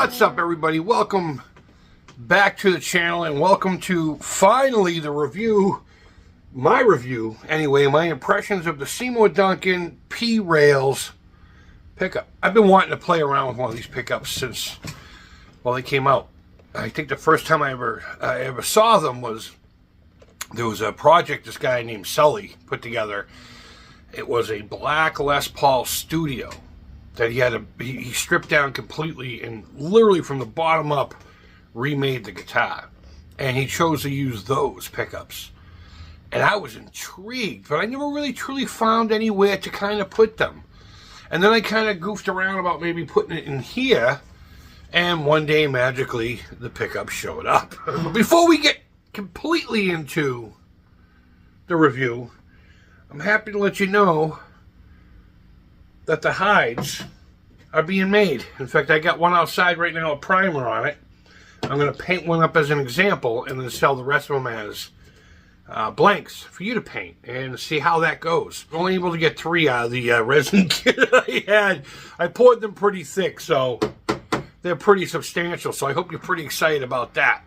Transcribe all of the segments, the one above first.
What's up, everybody? Welcome back to the channel, and welcome to finally the review, my review anyway, my impressions of the Seymour Duncan P-Rails pickup. I've been wanting to play around with one of these pickups since, well, they came out. I think the first time I ever saw them was, there was a project this guy named Sully put together. It was a black Les Paul Studio that he stripped down completely and literally from the bottom up remade the guitar. And he chose to use those pickups. And I was intrigued, but I never really truly found anywhere to kind of put them. And then I kind of goofed around about maybe putting it in here, and one day magically the pickup showed up. Before we get completely into the review, I'm happy to let you know that the hides are being made. In fact, I got one outside right now, a primer on it. I'm going to paint one up as an example and then sell the rest of them as blanks for you to paint and see how that goes. I'm only able to get 3 out of the resin kit I had. I poured them pretty thick, so they're pretty substantial, so I hope you're pretty excited about that.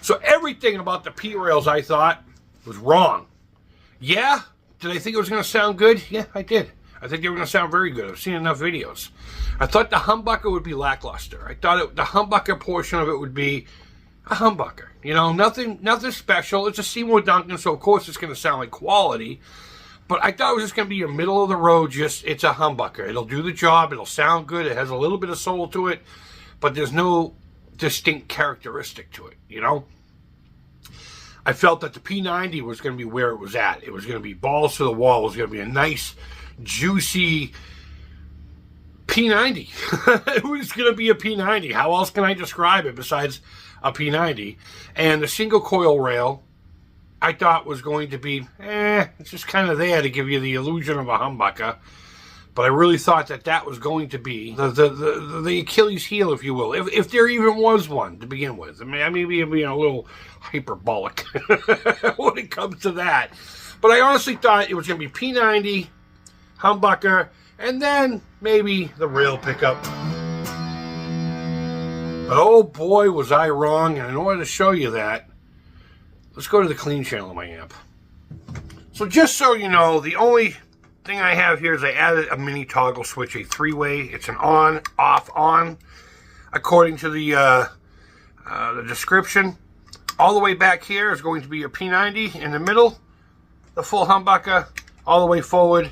So everything about the P-Rails I thought was wrong. Yeah? Did I think it was going to sound good? Yeah, I did. I think they were going to sound very good. I've seen enough videos. I thought the humbucker would be lackluster. I thought the humbucker portion of it would be a humbucker. You know, nothing special. It's a Seymour Duncan, so of course it's going to sound like quality. But I thought it was just going to be a middle of the road, it's a humbucker. It'll do the job. It'll sound good. It has a little bit of soul to it. But there's no distinct characteristic to it, you know? I felt that the P90 was going to be where it was at. It was going to be balls to the wall. It was going to be a nice, juicy P90. It was going to be a P90. How else can I describe it besides a P90? And the single coil rail, I thought was going to be, it's just kind of there to give you the illusion of a humbucker. But I really thought that was going to be the Achilles heel, if you will, if there even was one to begin with. I mean, maybe I'm being a little hyperbolic when it comes to that. But I honestly thought it was going to be P90, humbucker, and then maybe the rail pickup. But oh boy, was I wrong. And in order to show you that, let's go to the clean channel of my amp. So just so you know, the only thing I have here is I added a mini toggle switch, a 3-way. It's an on, off, on, according to the description. All the way back here is going to be a P90. In the middle, the full humbucker. All the way forward,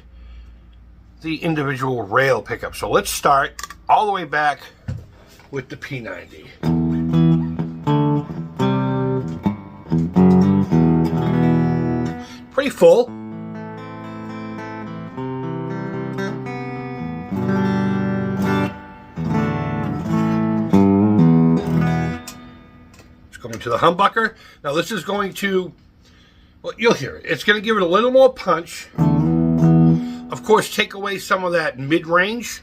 the individual rail pickup. So let's start all the way back with the P90. Pretty full. Going to the humbucker. Now this is going to, well, you'll hear it. It's going to give it a little more punch. Of course, take away some of that mid-range.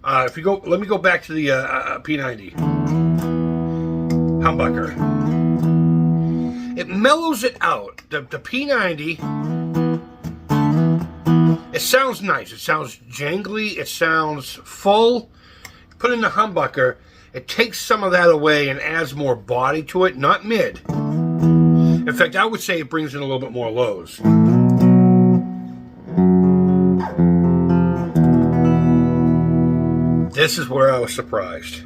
If you go, let me go back to the P90 humbucker. It mellows it out. The P90, it sounds nice. It sounds jangly. It sounds full. Put in the humbucker, it takes some of that away and adds more body to it, not mid. In fact, I would say it brings in a little bit more lows. This is where I was surprised.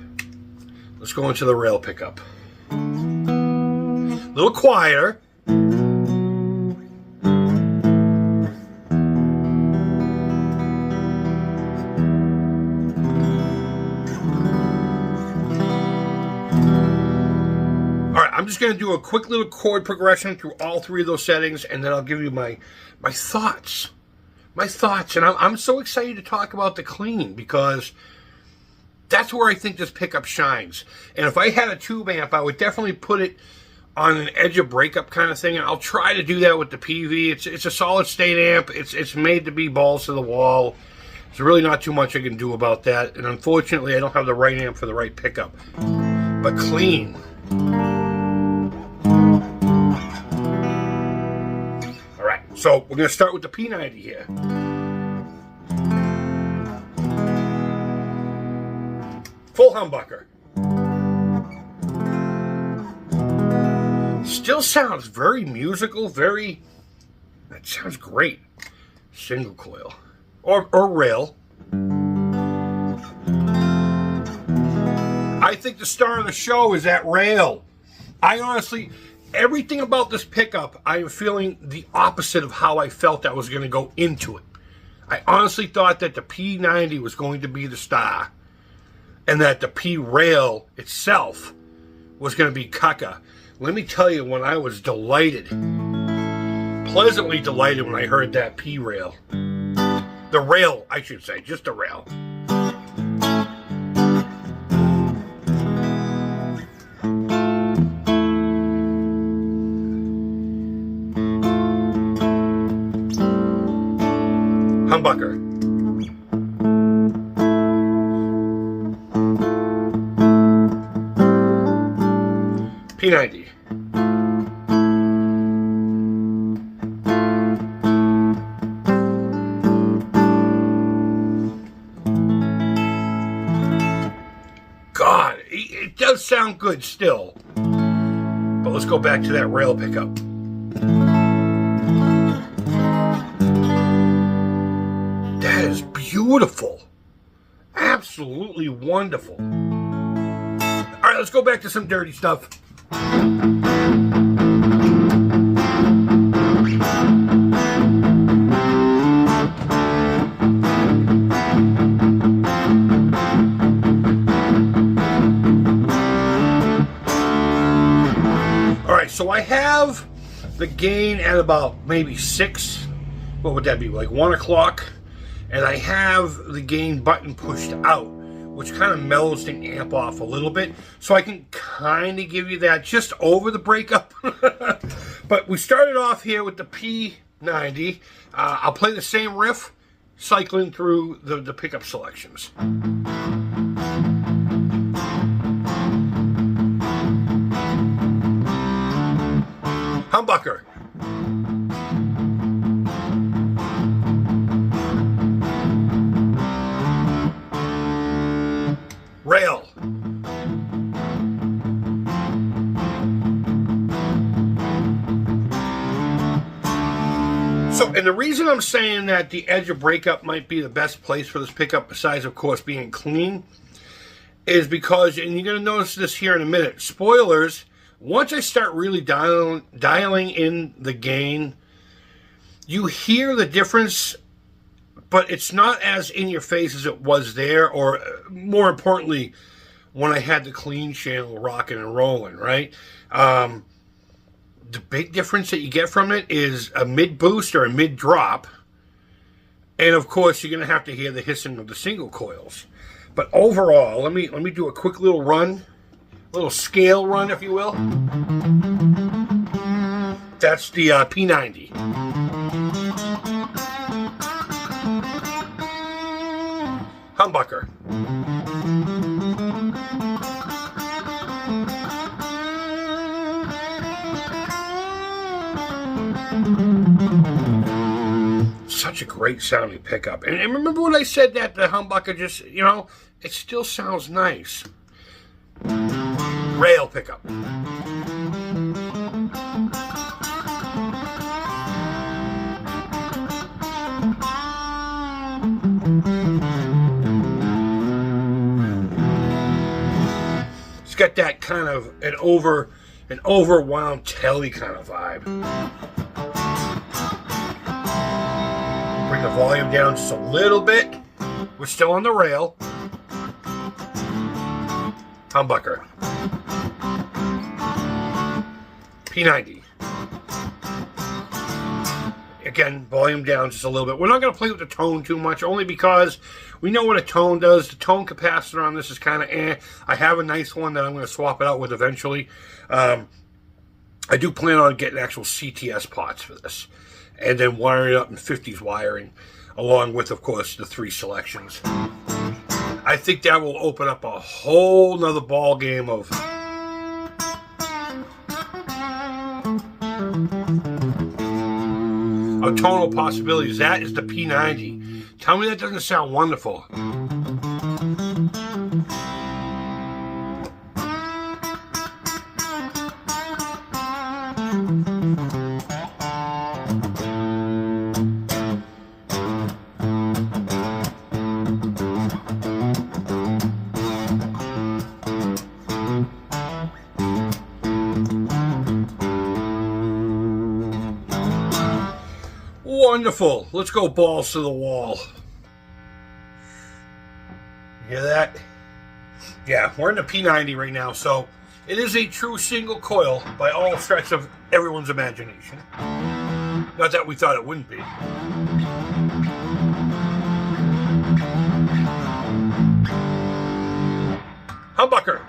Let's go into the rail pickup. A little quieter. I'm just going to do a quick little chord progression through all 3 of those settings, and then I'll give you my thoughts. My thoughts. And I'm so excited to talk about the clean, because that's where I think this pickup shines. And if I had a tube amp, I would definitely put it on an edge of breakup kind of thing, and I'll try to do that with the PV. It's a solid state amp. It's made to be balls to the wall. There's really not too much I can do about that, and unfortunately I don't have the right amp for the right pickup. But clean. So we're going to start with the P90 here. Full humbucker. Still sounds very musical, that sounds great. Single coil. Or rail. I think the star of the show is that rail. I honestly, everything about this pickup, I am feeling the opposite of how I felt I was going to go into it. I honestly thought that the P90 was going to be the star, and that the P rail itself was going to be caca. Let me tell you, when I was delighted, pleasantly delighted when I heard that P rail. The rail, I should say, just the rail. Humbucker. P90. God, it does sound good still. But let's go back to that rail pickup. That is beautiful. Absolutely wonderful. All right, let's go back to some dirty stuff. All right, so I have the gain at about maybe 6. What would that be, like 1 o'clock? And I have the gain button pushed out, which kind of mellows the amp off a little bit. So I can kind of give you that just over the breakup. But we started off here with the P90. I'll play the same riff, cycling through the pickup selections. Humbucker. Rail. So, and the reason I'm saying that the edge of breakup might be the best place for this pickup, besides, of course, being clean, is because, and you're going to notice this here in a minute, spoilers, once I start really dialing in the gain, you hear the difference, but it's not as in your face as it was there, or more importantly, when I had the clean channel rocking and rolling, right? The big difference that you get from it is a mid boost or a mid drop. And of course, you're going to have to hear the hissing of the single coils. But overall, let me do a quick little run, little scale run, if you will. That's the P90. Humbucker. Such a great sounding pickup. And remember when I said that the humbucker just, you know, it still sounds nice. Rail pickup. It's got that kind of an overwound telly kind of vibe. Bring the volume down just a little bit. We're still on the rail. Humbucker. P90. Again, volume down just a little bit. We're not going to play with the tone too much, only because we know what a tone does. The tone capacitor on this is kind of eh. I have a nice one that I'm going to swap it out with eventually. I do plan on getting actual CTS pots for this, and then wiring it up in 50s wiring, along with, of course, the 3 selections. I think that will open up a whole nother ball game of tonal possibilities. That is the P90. Tell me that doesn't sound wonderful. Beautiful. Let's go balls to the wall. You hear that? Yeah, we're in the P90 right now, so it is a true single coil by all stretch of everyone's imagination. Not that we thought it wouldn't be. Humbucker.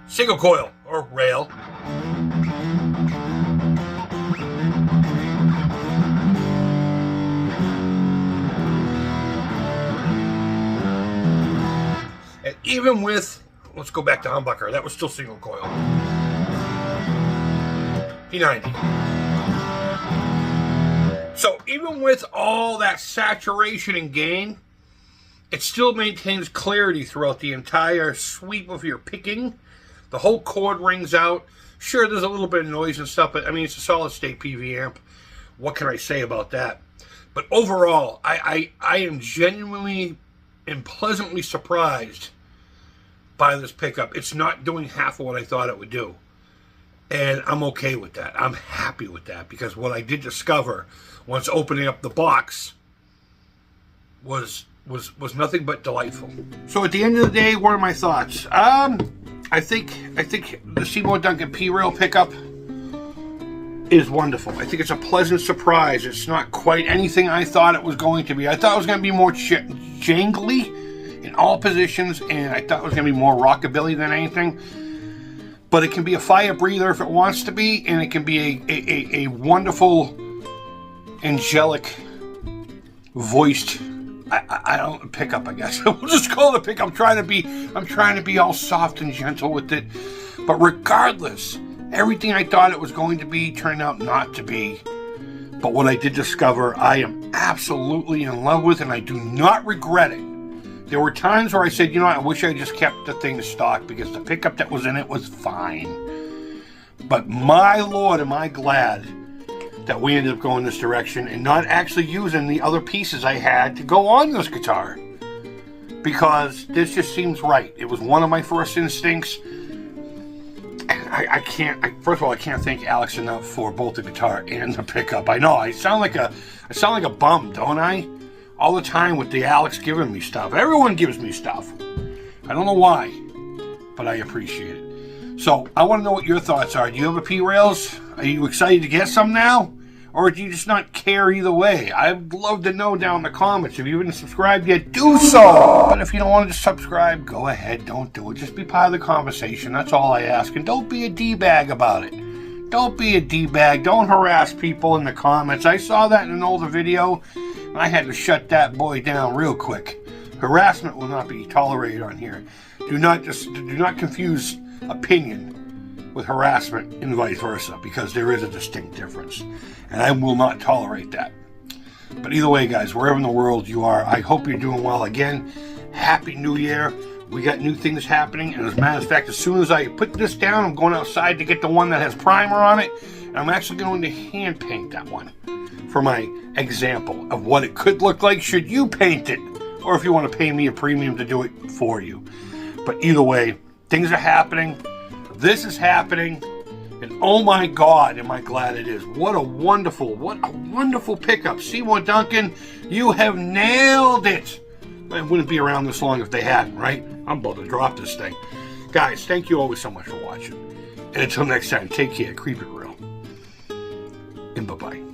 Single coil or rail. And even with, let's go back to humbucker, that was still single coil. P90. So even with all that saturation and gain, it still maintains clarity throughout the entire sweep of your picking. The whole cord rings out. Sure, there's a little bit of noise and stuff, but I mean, it's a solid state PV amp. What can I say about that? But overall, I am genuinely and pleasantly surprised by this pickup. It's not doing half of what I thought it would do. And I'm okay with that. I'm happy with that, because what I did discover once opening up the box was nothing but delightful. So at the end of the day, what are my thoughts? I think the Seymour Duncan P-Rail pickup is wonderful. I think it's a pleasant surprise. It's not quite anything I thought it was going to be. I thought it was going to be more jangly in all positions, and I thought it was going to be more rockabilly than anything. But it can be a fire breather if it wants to be, and it can be a wonderful, angelic, voiced, I don't pickup, I guess. We'll just call it a pickup. I'm trying to be all soft and gentle with it. But regardless, everything I thought it was going to be turned out not to be. But what I did discover, I am absolutely in love with, and I do not regret it. There were times where I said, you know, I wish I just kept the thing stock, because the pickup that was in it was fine. But my Lord, am I glad that we ended up going this direction and not actually using the other pieces I had to go on this guitar, because this just seems right. It was one of my first instincts, and I can't thank Alex enough for both the guitar and the pickup. I know I sound like a bum, don't I? All the time with the Alex giving me stuff. Everyone gives me stuff. I don't know why, but I appreciate it. So I want to know what your thoughts are. Do you have a P-Rails? Are you excited to get some now? Or do you just not care either way? I'd love to know down in the comments. If you haven't subscribed yet, do so! But if you don't want to subscribe, go ahead, don't do it. Just be part of the conversation, that's all I ask. And don't be a D-bag about it. Don't be a D-bag. Don't harass people in the comments. I saw that in an older video, and I had to shut that boy down real quick. Harassment will not be tolerated on here. Do not confuse opinion with harassment and vice versa, because there is a distinct difference, and I will not tolerate that. But either way, guys, wherever in the world you are, I hope you're doing well. Again, Happy New Year. We got new things happening, and as a matter of fact, as soon as I put this down, I'm going outside to get the one that has primer on it, and I'm actually going to hand paint that one for my example of what it could look like should you paint it, or if you want to pay me a premium to do it for you. But either way, things are happening. This is happening, and oh my God, am I glad it is. What a wonderful pickup. Seymour Duncan, you have nailed it. It wouldn't be around this long if they hadn't, right? I'm about to drop this thing. Guys, thank you always so much for watching. And until next time, take care, keep it real, and bye-bye.